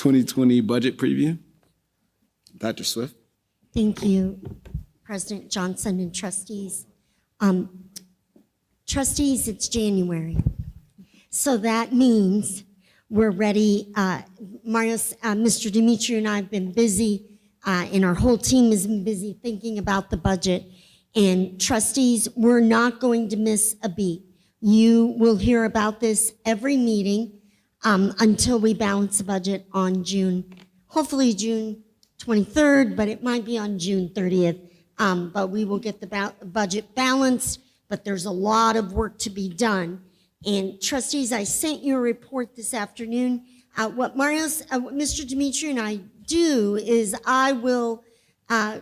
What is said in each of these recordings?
2020 budget preview. Dr. Swift. Thank you, President Johnson and trustees. Trustees, it's January. So that means we're ready. Mr. Dimitri and I have been busy, and our whole team has been busy thinking about the budget. And trustees, we're not going to miss a beat. You will hear about this every meeting until we balance the budget on hopefully June 23rd, but it might be on June 30th. But we will get the budget balanced, but there's a lot of work to be done. And trustees, I sent you a report this afternoon. What Mr. Dimitri and I do is I will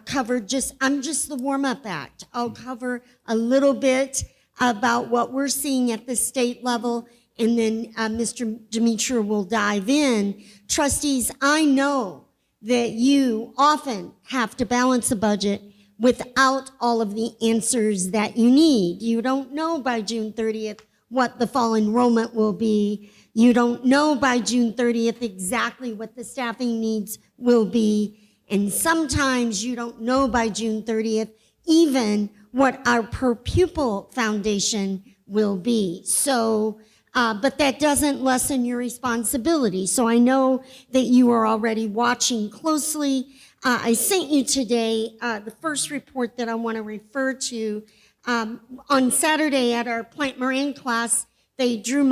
cover I'm just the warm-up act. I'll cover a little bit about what we're seeing at the state level, and then Mr. Dimitri will dive in. Trustees, I know that you often have to balance a budget without all of the answers that you need. You don't know by June 30th what the fall enrollment will be. You don't know by June 30th exactly what the staffing needs will be. And sometimes you don't know by June 30th even what our per pupil foundation will be. So, but that doesn't lessen your responsibility. So I know that you are already watching closely. I sent you today the first report that I want to refer to. On Saturday at our Plant Moran class, they drew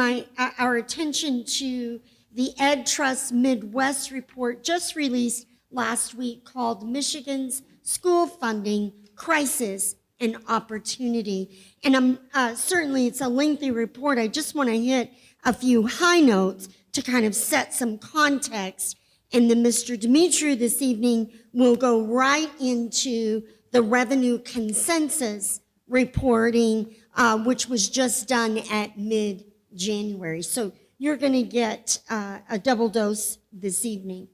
our attention to the Ed Trust Midwest report just released last week called Michigan's School Funding Crisis and Opportunity. And certainly it's a lengthy report. I just want to hit a few high notes to kind of set some context. And then Mr. Dimitri this evening will go right into the revenue consensus reporting, which was just done at mid-January. So you're going to get a double dose this evening.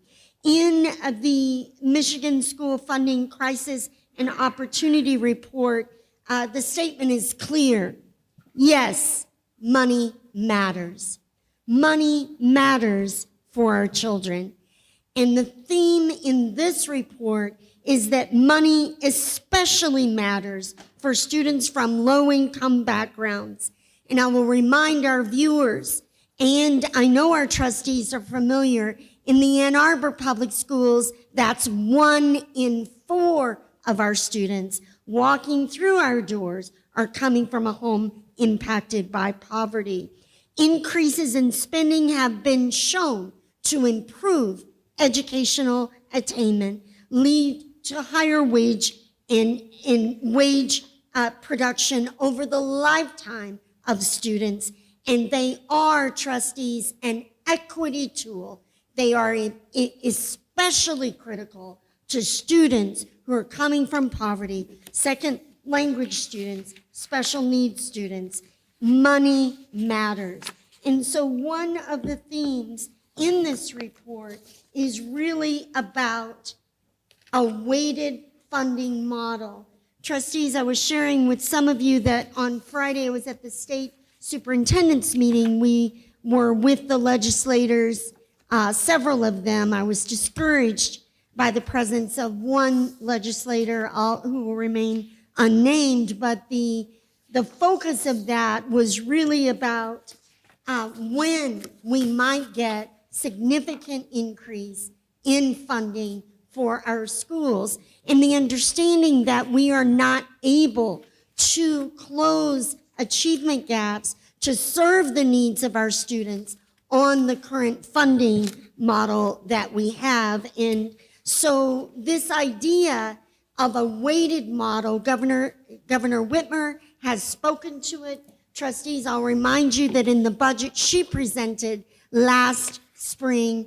In the Michigan School Funding Crisis and Opportunity Report, the statement is clear. Yes, money matters. Money matters for our children. And the theme in this report is that money especially matters for students from low-income backgrounds. And I will remind our viewers, and I know our trustees are familiar, in the Ann Arbor Public Schools, that's 1 in 4 of our students walking through our doors are coming from a home impacted by poverty. Increases in spending have been shown to improve educational attainment, lead to higher wage and wage production over the lifetime of students. And they are, trustees, an equity tool. They are especially critical to students who are coming from poverty, second language students, special needs students. Money matters. And so one of the themes in this report is really about a weighted funding model. Trustees, I was sharing with some of you that on Friday I was at the state superintendent's meeting. We were with the legislators, several of them. I was discouraged by the presence of one legislator who will remain unnamed, but the focus of that was really about when we might get significant increase in funding for our schools, and the understanding that we are not able to close achievement gaps to serve the needs of our students on the current funding model that we have. And so this idea of a weighted model, Governor Whitmer has spoken to it. Trustees, I'll remind you that in the budget she presented last spring,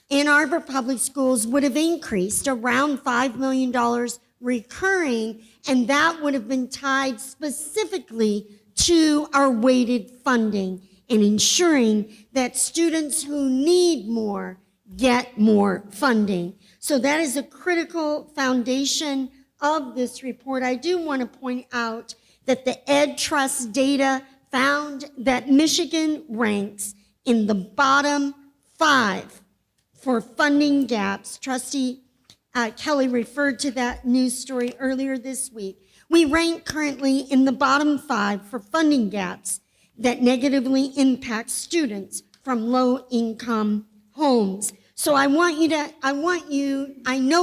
Ann Arbor Public Schools would have increased around $5 million recurring, and that would have been tied specifically to our weighted funding and ensuring that students who need more get more funding. So that is a critical foundation of this report. I do want to point out that the Ed Trust data found that Michigan ranks in the bottom 5 for funding gaps. Trustee Kelly referred to that news story earlier this week. We rank currently in the bottom 5 for funding gaps that negatively impact students from low-income homes. So I know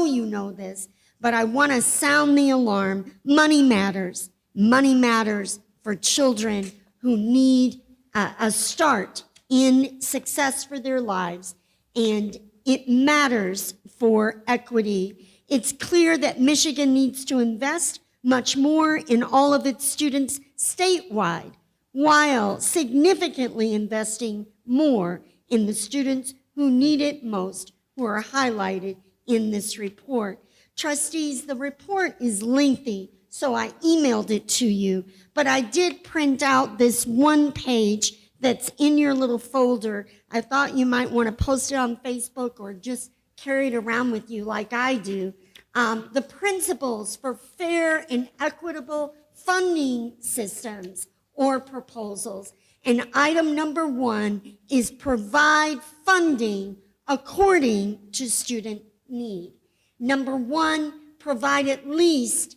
you know this, but I want to sound the alarm. Money matters. Money matters for children who need a start in success for their lives, and it matters for equity. It's clear that Michigan needs to invest much more in all of its students statewide, while significantly investing more in the students who need it most, who are highlighted in this report. Trustees, the report is lengthy, so I emailed it to you, but I did print out this one page that's in your little folder. I thought you might want to post it on Facebook or just carry it around with you like I do. The principles for fair and equitable funding systems or proposals. And item number 1 is provide funding according to student need. Number 1, provide at least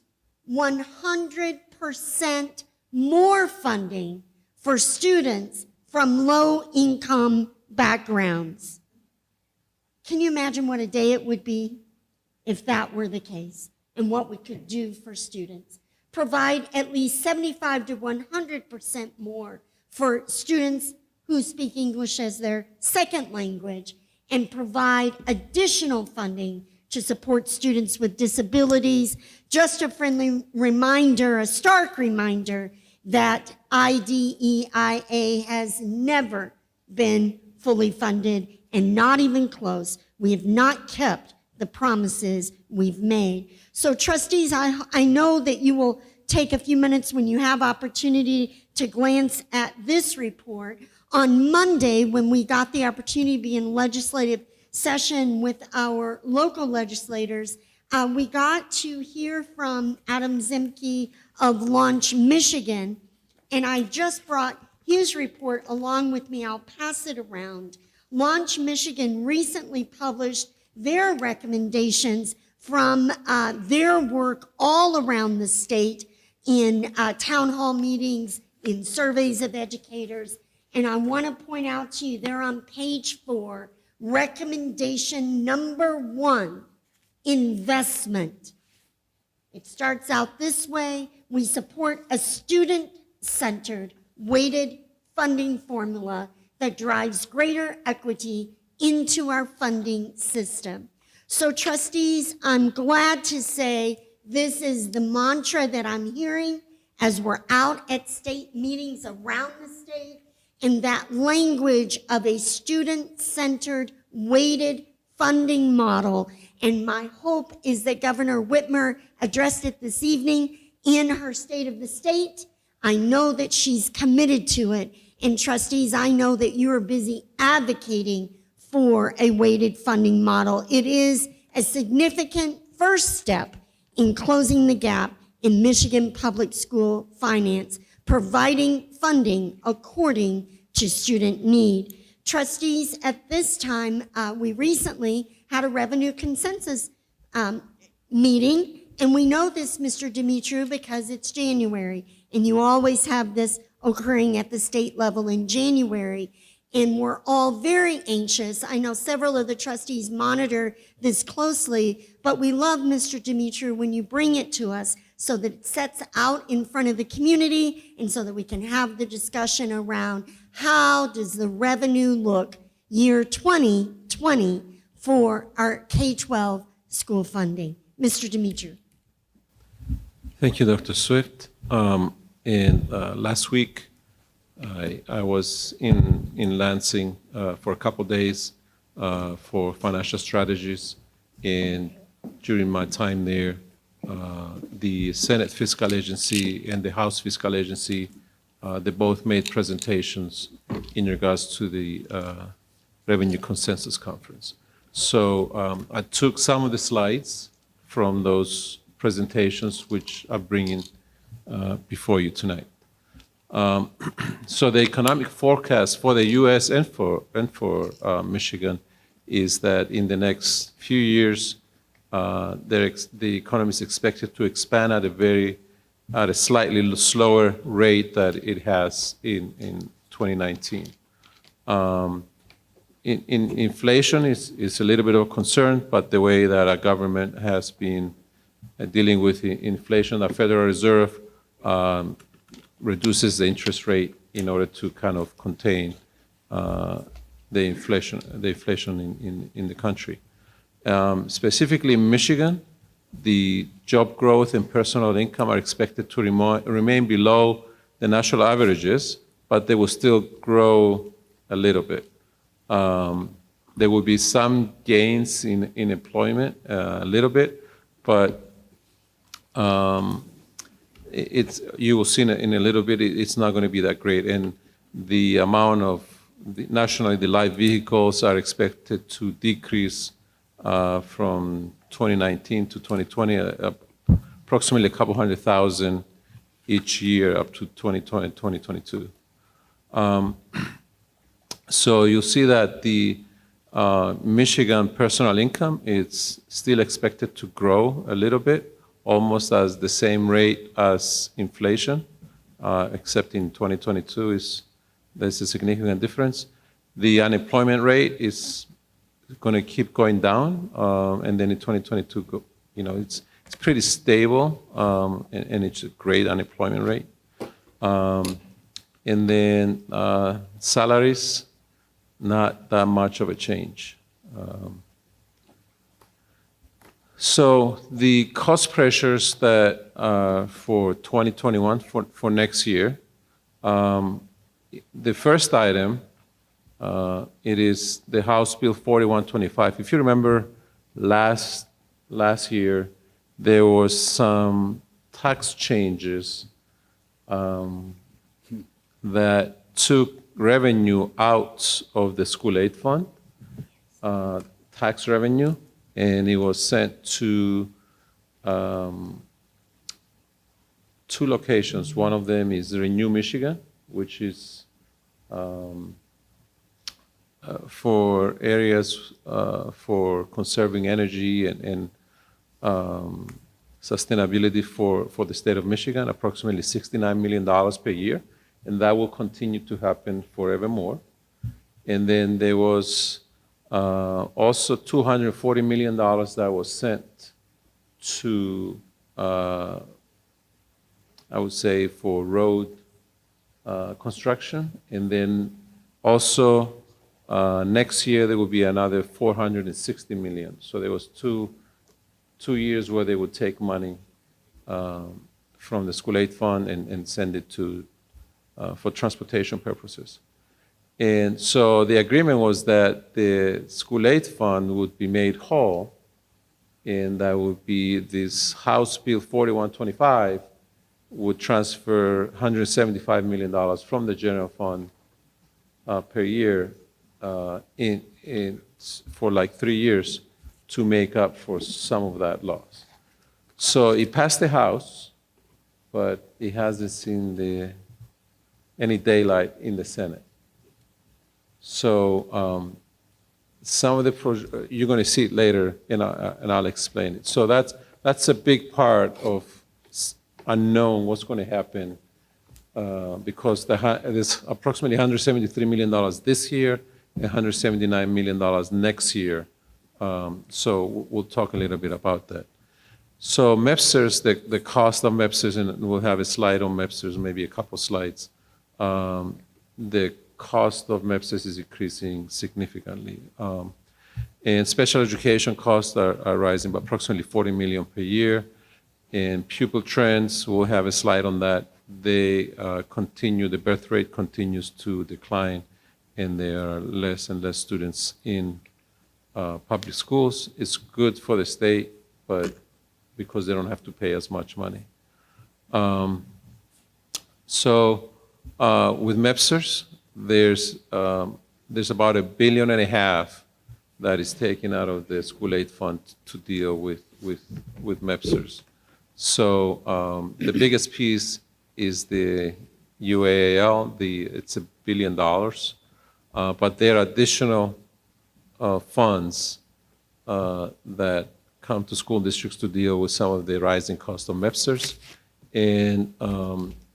100% more funding for students from low-income backgrounds. Can you imagine what a day it would be if that were the case and what we could do for students? Provide at least 75 to 100% more for students who speak English as their second language, and provide additional funding to support students with disabilities. Just a friendly reminder, a stark reminder, that IDEIA has never been fully funded and not even close. We have not kept the promises we've made. So trustees, I know that you will take a few minutes when you have opportunity to glance at this report. On Monday, when we got the opportunity to be in legislative session with our local legislators, we got to hear from Adam Zemke of Launch Michigan, and I just brought his report along with me. I'll pass it around. Launch Michigan recently published their recommendations from their work all around the state in town hall meetings, in surveys of educators, and I want to point out to you, they're on page 4, recommendation number 1, investment. It starts out this way: we support a student-centered, weighted funding formula that drives greater equity into our funding system. So trustees, I'm glad to say this is the mantra that I'm hearing as we're out at state meetings around the state, and that language of a student-centered, weighted funding model. And my hope is that Governor Whitmer addressed it this evening in her State of the State. I know that she's committed to it. And trustees, I know that you are busy advocating for a weighted funding model. It is a significant first step in closing the gap in Michigan public school finance, providing funding according to student need. Trustees, at this time, we recently had a revenue consensus meeting, and we know this, Mr. Dimitru, because it's January, and you always have this occurring at the state level in January, and we're all very anxious. I know several of the trustees monitor this closely, but we love, Mr. Dimitru, when you bring it to us so that it sets out in front of the community and so that we can have the discussion around how does the revenue look year 2020 for our K-12 school funding. Mr. Dimitru. Thank you, Dr. Swift. Last week, I was in Lansing for a couple days for financial strategies, and during my time there, the Senate Fiscal Agency and the House Fiscal Agency, they both made presentations in regards to the Revenue Consensus Conference. So I took some of the slides from those presentations, which I'm bringing before you tonight. So the economic forecast for the U.S. and for Michigan is that in the next few years, the economy is expected to expand at a slightly slower rate that it has in 2019. Inflation is a little bit of a concern, but the way that our government has been dealing with inflation, the Federal Reserve reduces the interest rate in order to kind of contain the inflation in the country. Specifically in Michigan, the job growth and personal income are expected to remain below the national averages, but they will still grow a little bit. There will be some gains in employment, a little bit, but you will see in a little bit, it's not going to be that great. And the amount of, nationally, the light vehicles are expected to decrease from 2019 to 2020, approximately a couple 100,000 each year up to 2020, 2022. So you'll see that the Michigan personal income is still expected to grow a little bit, almost as the same rate as inflation, except in 2022 there's a significant difference. The unemployment rate is going to keep going down, and then in 2022, it's pretty stable, and it's a great unemployment rate. And then salaries, not that much of a change. So the cost pressures that for 2021, for next year, the first item, it is the House Bill 4125. If you remember last year, there was some tax changes that took revenue out of the school aid fund, tax revenue, and it was sent to 2 locations. One of them is Renew Michigan, which is for areas for conserving energy and sustainability for the state of Michigan, approximately $69 million per year, and that will continue to happen forevermore. And then there was also $240 million that was sent to, I would say, for road construction. And then also next year there will be another $460 million. So there was two years where they would take money from the school aid fund and send it to for transportation purposes. And so the agreement was that the school aid fund would be made whole, and that would be this House Bill 4125 would transfer $175 million from the general fund per year for like 3 years to make up for some of that loss. So it passed the House, but it hasn't seen any daylight in the Senate. So some of the you're going to see it later, and I'll explain it. So that's a big part of unknown what's going to happen because there's approximately $173 million this year and $179 million next year. So we'll talk a little bit about that. So MEPSers, the cost of MEPSers, and we'll have a slide on MEPSers, maybe a couple slides. The cost of MEPSers is increasing significantly. And special education costs are rising by approximately $40 million per year. And pupil trends, we'll have a slide on that. They continue, the birth rate continues to decline, and there are less and less students in public schools. It's good for the state, but because they don't have to pay as much money. So with MEPSers, there's about $1.5 billion that is taken out of the school aid fund to deal with MEPSers. So the biggest piece is the UAAL. It's $1 billion, but there are additional funds that come to school districts to deal with some of the rising cost of MEPSers. And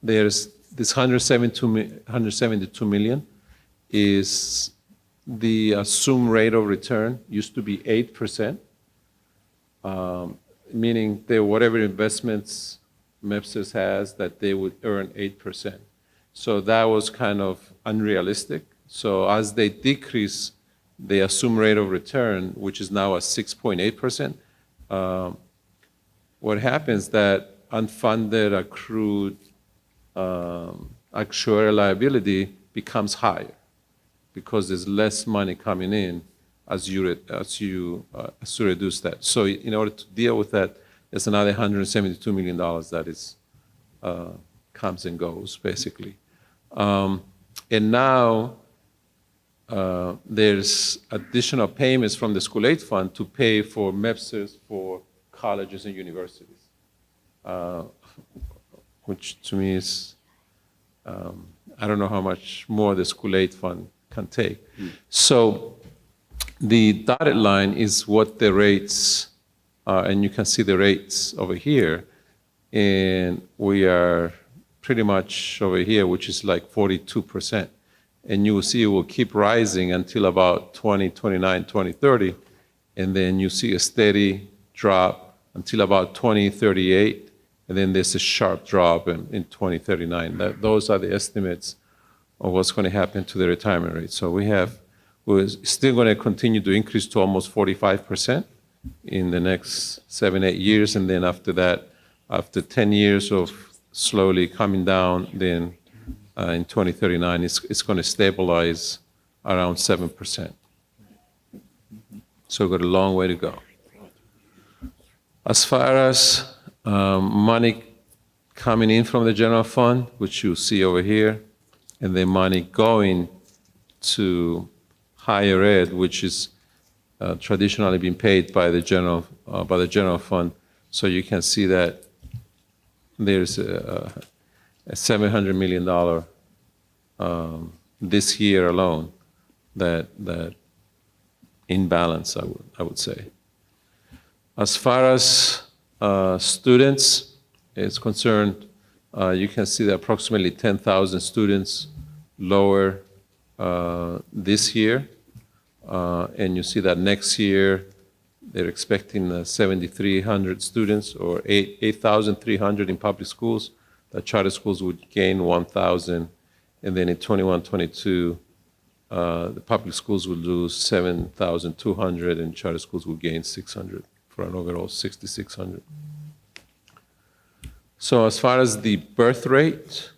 there's this 172 million is the assumed rate of return. Used to be 8%, meaning that whatever investments MEPSers has, that they would earn 8%. So that was kind of unrealistic. So as they decrease the assumed rate of return, which is now at 6.8%, what happens that unfunded accrued actuarial liability becomes higher because there's less money coming in as you reduce that. So in order to deal with that, there's another $172 million that is comes and goes, basically. And now there's additional payments from the school aid fund to pay for MEPSers for colleges and universities, which to me is, I don't know how much more the school aid fund can take. So the dotted line is what the rates are, and you can see the rates over here. And we are pretty much over here, which is like 42%. And you will see it will keep rising until about 2029, 2030. And then you see a steady drop until about 2038. And then there's a sharp drop in 2039. Those are the estimates of what's going to happen to the retirement rate. So we're still going to continue to increase to almost 45% in the next 7-8 years. And then after that, after 10 years of slowly coming down, then in 2039, it's going to stabilize around 7%. So we've got a long way to go. As far as money coming in from the general fund, which you see over here, and then money going to higher ed, which is traditionally been paid by the general fund. So you can see that there's a $700 million this year alone that imbalance, I would say. As far as students is concerned, you can see that approximately 10,000 students lower this year, and you see that next year they're expecting 7,300 students, or 8,300 in public schools. The charter schools would gain 1,000, and then in 21-22, the public schools would lose 7,200, and charter schools would gain 600 for an overall 6,600. So as far as the birth rate,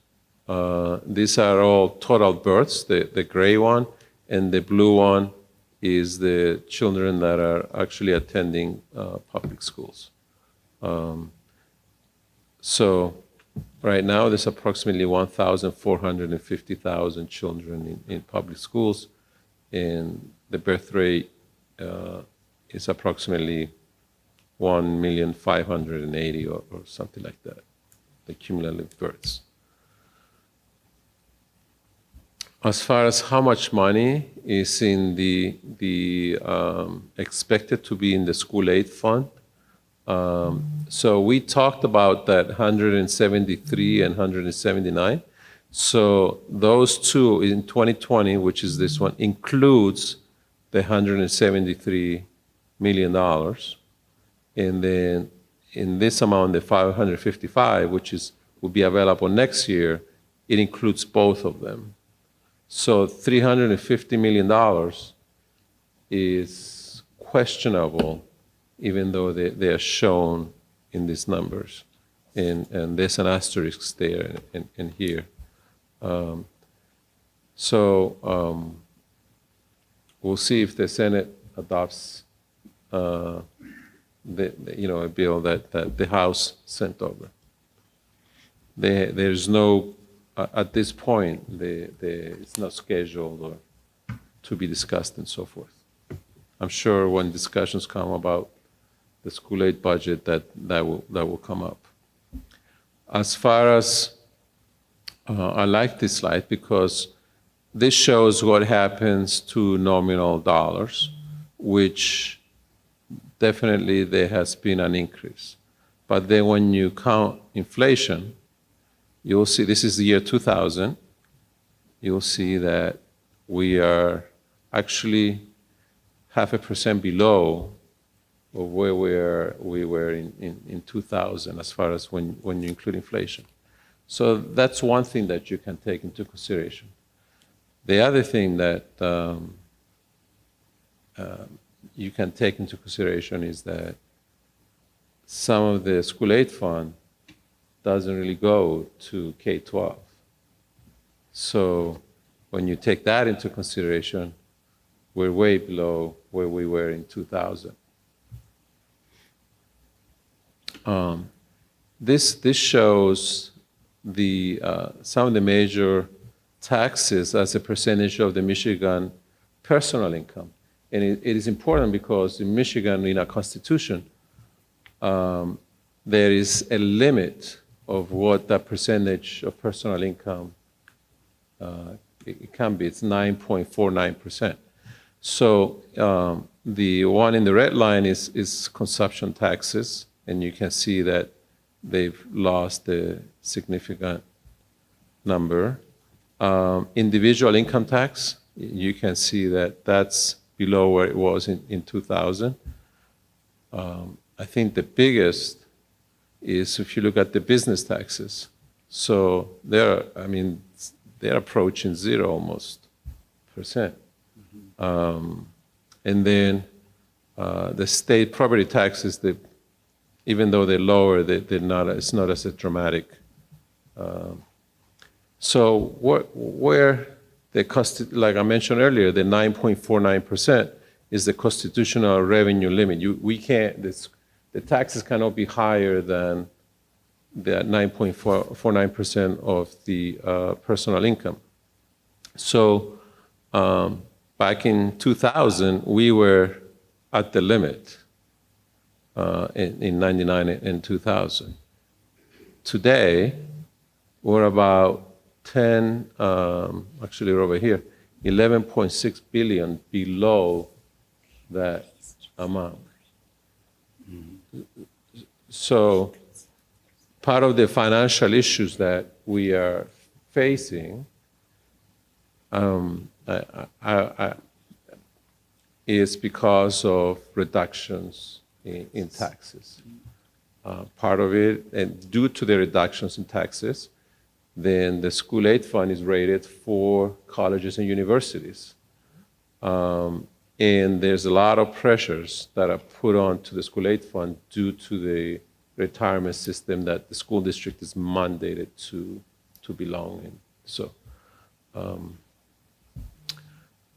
these are all total births, the gray one, and the blue one is the children that are actually attending public schools. So right now, there's approximately 1,450,000 children in public schools, and the birth rate is approximately 1,580,000 or something like that, the cumulative births. As far as how much money is in the expected to be in the school aid fund, so we talked about that 173 and 179. So those two in 2020, which is this one, includes the $173 million. And then in this amount, the 555, which will be available next year, it includes both of them. So $350 million is questionable, even though they are shown in these numbers. And there's an asterisk there and here. We'll see if the Senate adopts a bill that the House sent over. There's no, at this point, it's not scheduled or to be discussed and so forth. I'm sure when discussions come about the school aid budget, that will come up. As far as, I like this slide because this shows what happens to nominal dollars. which definitely there has been an increase. But then when you count inflation, you'll see, this is the year 2000, you'll see that we are actually 0.5% below of where we were in 2000 as far as when you include inflation. So that's one thing that you can take into consideration. The other thing that you can take into consideration is that some of the school aid fund doesn't really go to K-12. So when you take that into consideration, we're way below where we were in 2000. This shows some of the major taxes as a percentage of the Michigan personal income. And it is important because in Michigan, in our constitution, there is a limit of what that percentage of personal income it can be. It's 9.49%. So the one in the red line is consumption taxes, and you can see that they've lost a significant number. Individual income tax, you can see that that's below where it was in 2000. I think the biggest is if you look at the business taxes. So they're approaching 0 almost %. And then the state property taxes, even though they're lower, it's not as dramatic. So where like I mentioned earlier, the 9.49% is the constitutional revenue limit. The taxes cannot be higher than the 9.49% of the personal income. So back in 2000, we were at the limit in 99 and 2000. Today, we're about 10, actually over here, 11.6 billion below that amount. So part of the financial issues that we are facing is because of reductions in taxes. Part of it, and due to the reductions in taxes, then the school aid fund is rated for colleges and universities. And there's a lot of pressures that are put on to the school aid fund due to the retirement system that the school district is mandated to belong in. So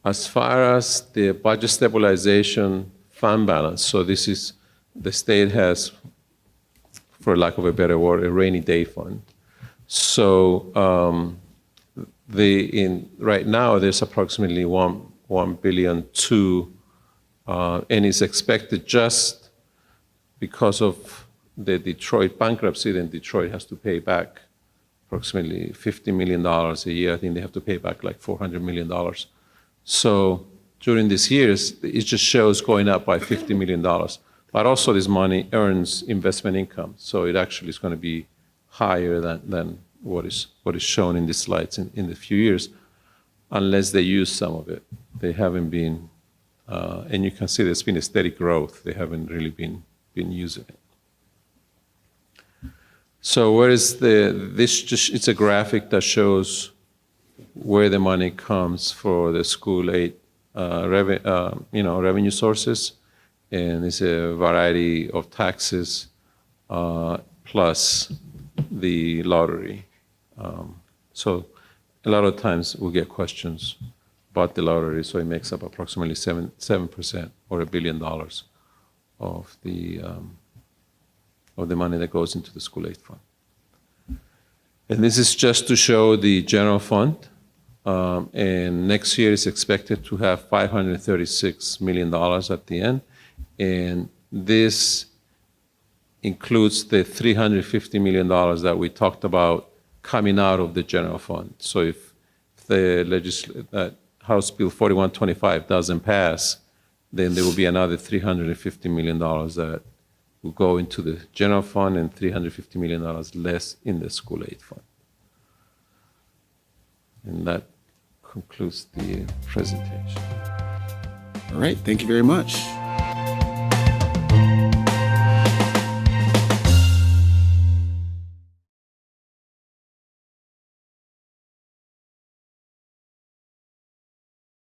as far as the budget stabilization fund balance, so this is, the state has, for lack of a better word, a rainy day fund. So right now there's approximately $1.2 billion, and it's expected just because of the Detroit bankruptcy, then Detroit has to pay back approximately $50 million a year. I think they have to pay back like $400 million. So during these years, it just shows going up by $50 million. But also this money earns investment income. So it actually is going to be higher than what is shown in these slides in the few years, unless they use some of it. They haven't been, and you can see there's been a steady growth. They haven't really been using it. So where is it's a graphic that shows where the money comes for the school aid revenue sources, and it's a variety of taxes plus the lottery. So a lot of times we get questions about the lottery, so it makes up approximately 7% or $1 billion of the money that goes into the school aid fund. And this is just to show the general fund. And next year is expected to have $536 million at the end. And this includes the $350 million that we talked about coming out of the general fund. So if the House Bill 4125 doesn't pass, then there will be another $350 million that will go into the general fund and $350 million less in the school aid fund. And that concludes the presentation. All right, thank you very much.